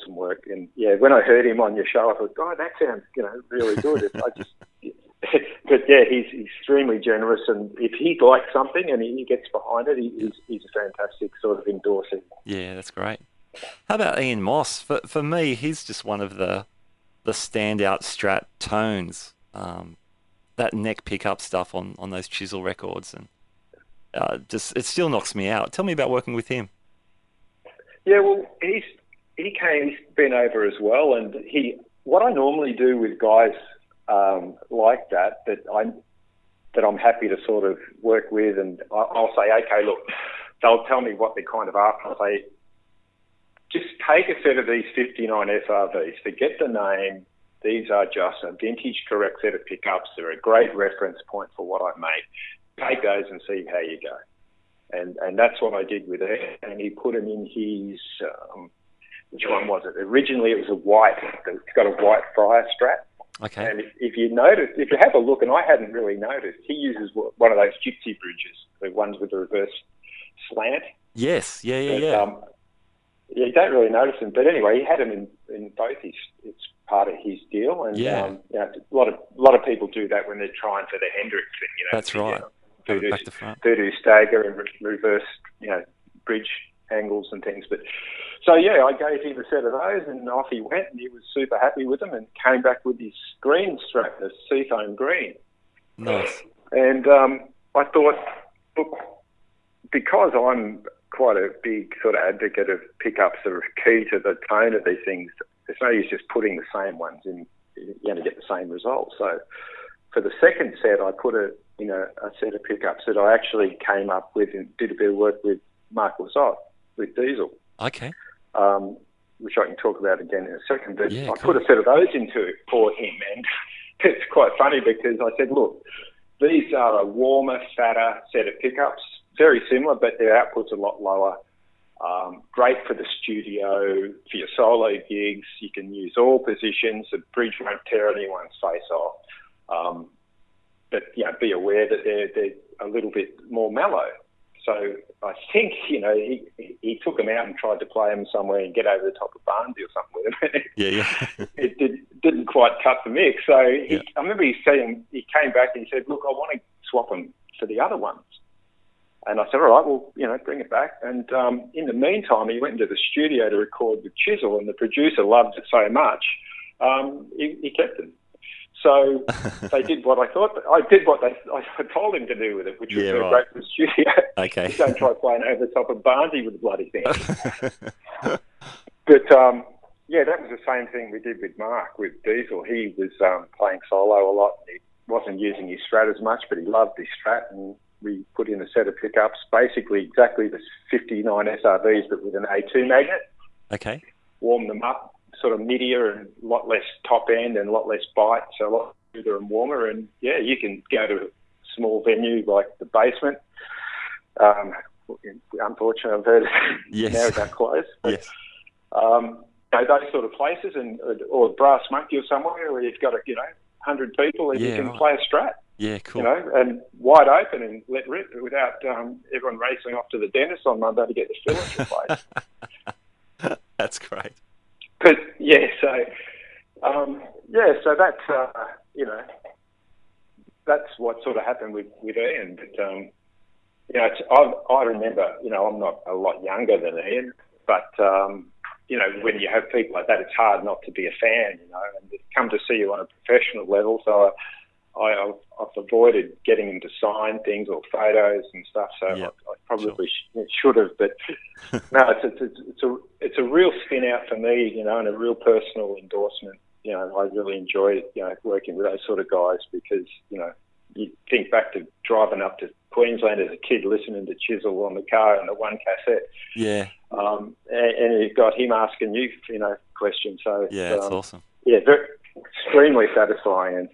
work. And when I heard him on your show, I thought, God, that sounds, really good. But he's extremely generous, and if he likes something and he gets behind it, he's a fantastic sort of endorser. Yeah, that's great. How about Ian Moss? For me, he's just one of the standout Strat tones. That neck pickup stuff on those Chisel records, and it still knocks me out. Tell me about working with him. Yeah, well, he's been over as well, and what I normally do with guys like that that I'm happy to sort of work with, and I'll say, okay, look, they'll tell me what they're kind of after. I'll say, just take a set of these 59 SRVs, forget the name. These are just a vintage correct set of pickups. They're a great reference point for what I make. Take those and see how you go. And that's what I did with it. And he put them in his, which one was it? Originally it was it's got a white fryer strap. Okay. And if you have a look, and I hadn't really noticed, he uses one of those gypsy bridges, the ones with the reverse slant. Yes, yeah. Yeah, you don't really notice them. But anyway, he had them in both it's part of his deal. And a lot of people do that when they're trying for the Hendrix thing. That's right. Back to front. Voodoo stagger and reverse, bridge angles and things. But so I gave him a set of those, and off he went, and he was super happy with them, and came back with his green strap, the seafoam green. Nice. And I thought, look, because I'm quite a big sort of advocate of pickups that are key to the tone of these things, there's no use just putting the same ones in. You're going to get the same result. So for the second set, I put a set of pickups that I actually came up with and did a bit of work with Mark Lazotte with Diesel. Okay. Which I can talk about again in a second. But Yeah, I put a set of those into it for him, and it's quite funny because I said, look, these are a warmer, fatter set of pickups, very similar, but their output's a lot lower. Great for the studio, for your solo gigs. You can use all positions. The bridge won't tear anyone's face off. But be aware that they're a little bit more mellow. So I think he took them out and tried to play them somewhere and get over the top of Barnsley or something with them. Yeah. It didn't quite cut the mix. So I remember he came back and he said, "Look, I want to swap them for the other ones." And I said, "All right, well, bring it back." And in the meantime, he went into the studio to record with Chisel, and the producer loved it so much, he kept them. So they did what I thought. I did what I told him to do with it, which was great for the studio. Okay. Just don't try playing over the top of Barnsley with the bloody thing. But that was the same thing we did with Mark with Diesel. He was playing solo a lot. He wasn't using his Strat as much, but he loved his Strat, and we put in a set of pickups, basically exactly the 59 SRVs, but with an A2 magnet. Okay. Warm them up, sort of middier and a lot less top end and a lot less bite, so a lot smoother and warmer. And you can go to a small venue like the Basement. Unfortunately, I've heard now about closed. But, those sort of places, or Brass Monkey or somewhere where you've got 100 people and you can play a Strat. Yeah, cool. And wide open and let rip without everyone racing off to the dentist on Monday to get the fillers replaced. That's great. But so that's that's what sort of happened with Ian. But I remember, I'm not a lot younger than Ian, but when you have people like that, it's hard not to be a fan, and they come to see you on a professional level. So I've avoided getting them to sign things or photos and stuff. So I probably should have, but no, it's a real spin out for me, and a real personal endorsement. I really enjoy working with those sort of guys because you think back to driving up to Queensland as a kid, listening to Chisel on the car and the one cassette. Yeah. And you've got him asking you, questions. So it's awesome. Yeah, extremely satisfying, and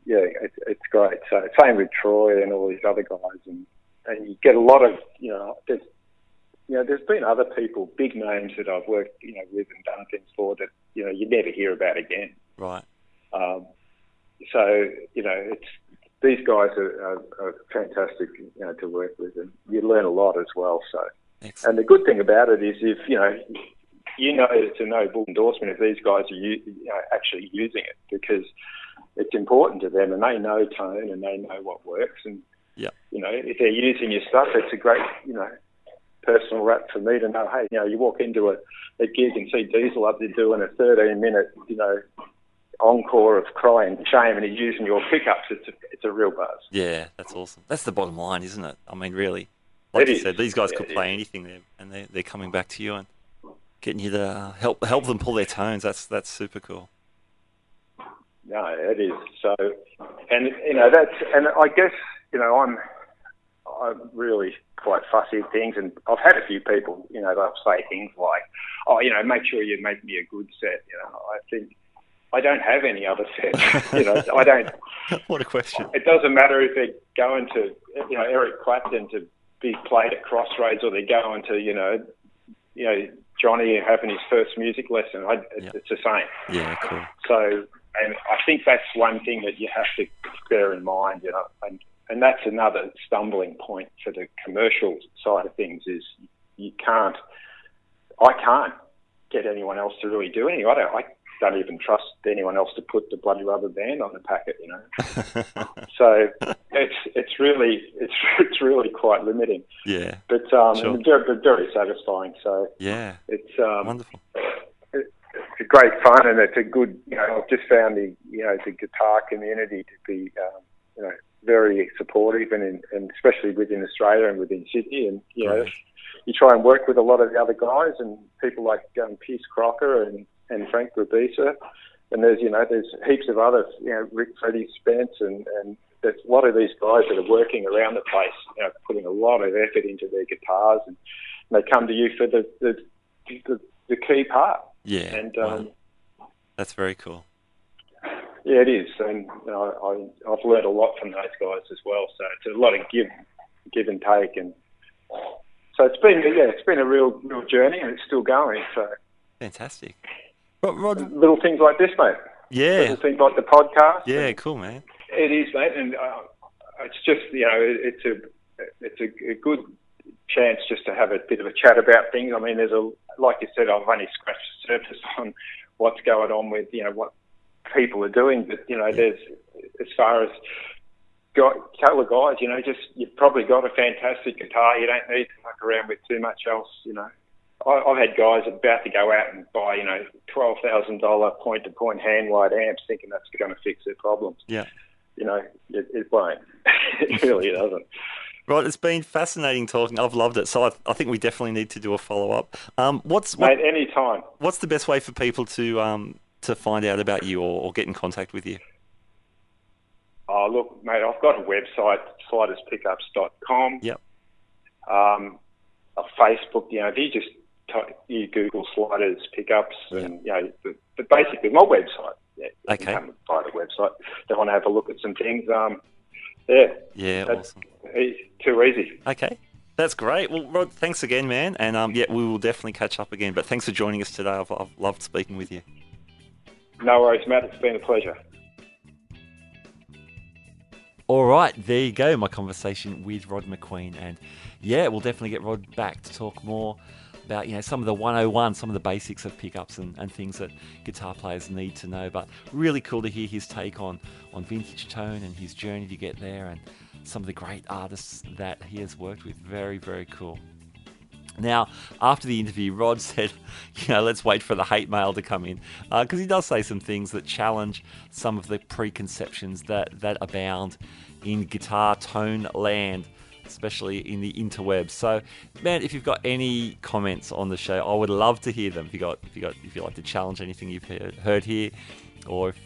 it's great. So same with Troy and all these other guys, and you get a lot of there's been other people, big names that I've worked with and done things for that you never hear about again. Right. So it's these guys are fantastic to work with, and you learn a lot as well. So, excellent. And the good thing about it is if it's a no bull endorsement if these guys are actually using it, because it's important to them and they know tone and they know what works. And if they're using your stuff, it's a great personal rap for me to know. Hey, you walk into a gig and see Diesel up there doing a 13-minute encore of Cry and Shame, and he's using your pickups. It's a real buzz. Yeah, that's awesome. That's the bottom line, isn't it? I mean, really, like you said, these guys could play anything there, and they're coming back to you and getting you to help them pull their tones. That's super cool. No, it is. So, and and I guess I'm really quite fussy at things, and I've had a few people, they'll say things like, "Oh, make sure you make me a good set." I think I don't have any other sets. I don't. What a question! It doesn't matter if they're going to, Eric Clapton to be played at Crossroads, or they're going to, Johnny having his first music lesson. It's the same. Yeah, cool. So, and I think that's one thing that you have to bear in mind, and that's another stumbling point for the commercial side of things is I can't get anyone else to really do anything. I don't even trust anyone else to put the bloody rubber band on the packet, So it's really quite limiting. Yeah. But sure. and they're very satisfying. So yeah, it's wonderful. It's a great fun, and it's a good. I've just found the guitar community to be very supportive, and especially within Australia and within Sydney. And you try and work with a lot of the other guys and people like Pierce Crocker and Frank Rabisa, and there's heaps of others, Rick Freddie Spence, and there's a lot of these guys that are working around the place, putting a lot of effort into their guitars, and they come to you for the key part. Yeah, and wow. That's very cool. Yeah, it is, and I've learned a lot from those guys as well. So it's a lot of give and take, and so it's been a real journey, and it's still going. So fantastic. Rod, little things like this, mate. Yeah. Little things like the podcast. Yeah, cool, man. It is, mate, and it's just it's a good chance just to have a bit of a chat about things. I mean, like you said, I've only scratched the surface on what's going on with what people are doing, but there's, as far as tell the guys, you've probably got a fantastic guitar. You don't need to muck around with too much else. I've had guys about to go out and buy $12,000 point-to-point hand-wired amps, thinking that's going to fix their problems. Yeah, it won't. It really doesn't. Right, it's been fascinating talking. I've loved it. So I think we definitely need to do a follow-up. Mate, any time. What's the best way for people to find out about you or get in contact with you? Oh, look, mate, I've got a website, sliderspickups.com. Yep. A Facebook, if you just you Google Sliders Pickups, and but basically my website. Yeah, okay. You can come by the website. They want to have a look at some things. Yeah, awesome. Too easy. Okay, that's great. Well, Rod, thanks again, man. And we will definitely catch up again. But thanks for joining us today. I've loved speaking with you. No worries, Matt. It's been a pleasure. All right, there you go, my conversation with Rod McQueen. And we'll definitely get Rod back to talk more about some of the 101, some of the basics of pickups and things that guitar players need to know. But really cool to hear his take on vintage tone and his journey to get there, and some of the great artists that he has worked with. Very, very cool. Now, after the interview, Rod said, let's wait for the hate mail to come in, because he does say some things that challenge some of the preconceptions that abound in guitar tone land, especially in the interwebs. So, man, if you've got any comments on the show, I would love to hear them. If you like to challenge anything you've heard here, or if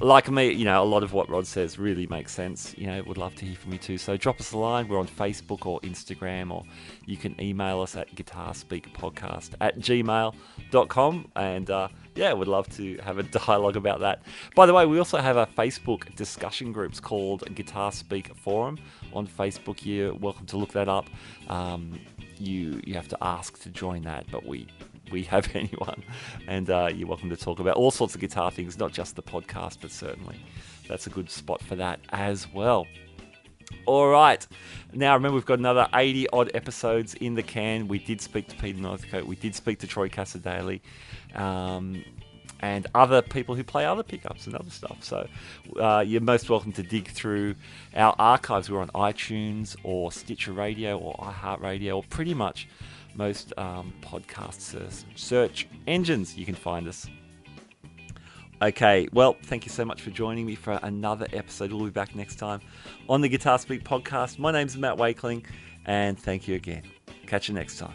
like me, a lot of what Rod says really makes sense. Would love to hear from you too. So drop us a line. We're on Facebook or Instagram, or you can email us at guitarspeakpodcast@gmail.com. And would love to have a dialogue about that. By the way, we also have a Facebook discussion groups called Guitar Speak Forum on Facebook. You're welcome to look that up. You have to ask to join that, but we have anyone, and you're welcome to talk about all sorts of guitar things, not just the podcast, but certainly that's a good spot for that as well. All right, now remember, we've got another 80 odd episodes in the can. We did speak to Peter Northcote, we did speak to Troy Cassar-Daly, and other people who play other pickups and other stuff. So you're most welcome to dig through our archives. We're on iTunes or Stitcher Radio or iHeartRadio, or pretty much most podcast search engines. You can find us. Okay, well, thank you so much for joining me for another episode. We'll be back next time on the Guitar Speak podcast. My name's Matt Wakeling, and thank you again. Catch you next time.